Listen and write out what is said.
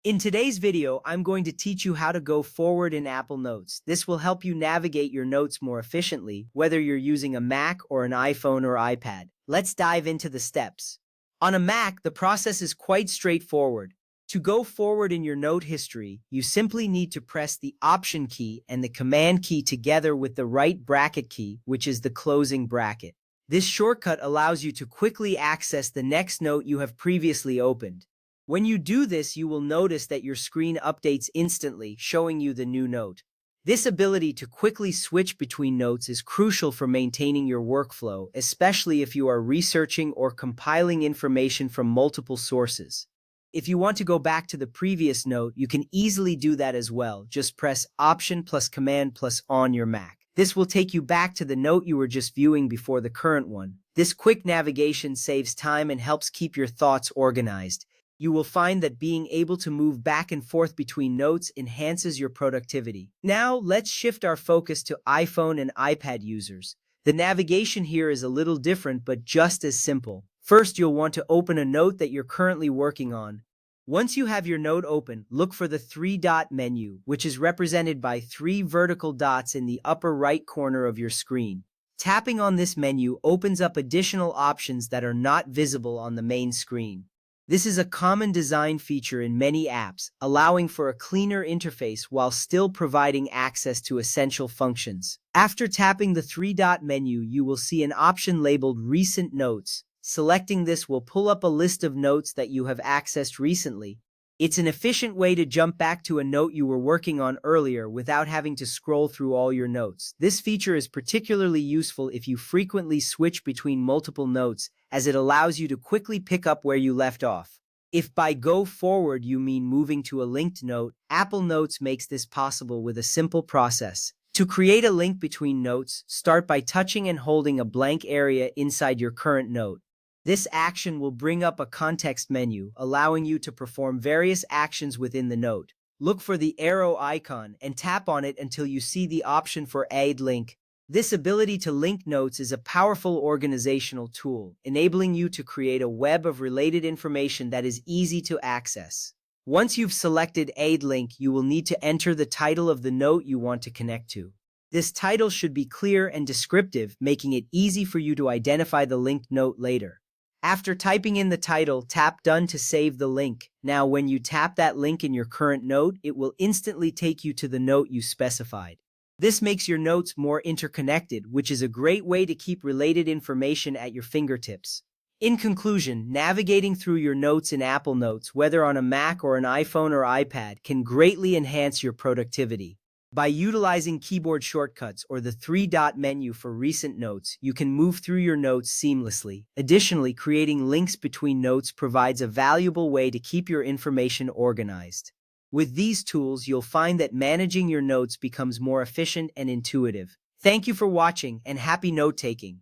In today's video, I'm going to teach you how to go forward in Apple Notes. This will help you navigate your notes more efficiently, whether you're using a Mac or an iPhone or iPad. Let's dive into the steps. On a Mac, the process is quite straightforward. To go forward in your note history, you simply need to press the Option key and the Command key together with the right bracket key, which is the closing bracket. This shortcut allows you to quickly access the next note you have previously opened. When you do this, you will notice that your screen updates instantly, showing you the new note. This ability to quickly switch between notes is crucial for maintaining your workflow, especially if you are researching or compiling information from multiple sources. If you want to go back to the previous note, you can easily do that as well. Just press Option plus Command plus on your Mac. This will take you back to the note you were just viewing before the current one. This quick navigation saves time and helps keep your thoughts organized. You will find that being able to move back and forth between notes enhances your productivity. Now, let's shift our focus to iPhone and iPad users. The navigation here is a little different, but just as simple. First, you'll want to open a note that you're currently working on. Once you have your note open, look for the three-dot menu, which is represented by three vertical dots in the upper right corner of your screen. Tapping on this menu opens up additional options that are not visible on the main screen. This is a common design feature in many apps, allowing for a cleaner interface while still providing access to essential functions. After tapping the three-dot menu, you will see an option labeled Recent Notes. Selecting this will pull up a list of notes that you have accessed recently. It's an efficient way to jump back to a note you were working on earlier without having to scroll through all your notes. This feature is particularly useful if you frequently switch between multiple notes, as it allows you to quickly pick up where you left off. If by go forward you mean moving to a linked note, Apple Notes makes this possible with a simple process. To create a link between notes, start by touching and holding a blank area inside your current note. This action will bring up a context menu, allowing you to perform various actions within the note. Look for the arrow icon and tap on it until you see the option for Add Link. This ability to link notes is a powerful organizational tool, enabling you to create a web of related information that is easy to access. Once you've selected Add Link, you will need to enter the title of the note you want to connect to. This title should be clear and descriptive, making it easy for you to identify the linked note later. After typing in the title, tap Done to save the link. Now, when you tap that link in your current note, it will instantly take you to the note you specified. This makes your notes more interconnected, which is a great way to keep related information at your fingertips. In conclusion, navigating through your notes in Apple Notes, whether on a Mac or an iPhone or iPad, can greatly enhance your productivity. By utilizing keyboard shortcuts or the three-dot menu for recent notes, you can move through your notes seamlessly. Additionally, creating links between notes provides a valuable way to keep your information organized. With these tools, you'll find that managing your notes becomes more efficient and intuitive. Thank you for watching, and happy note-taking.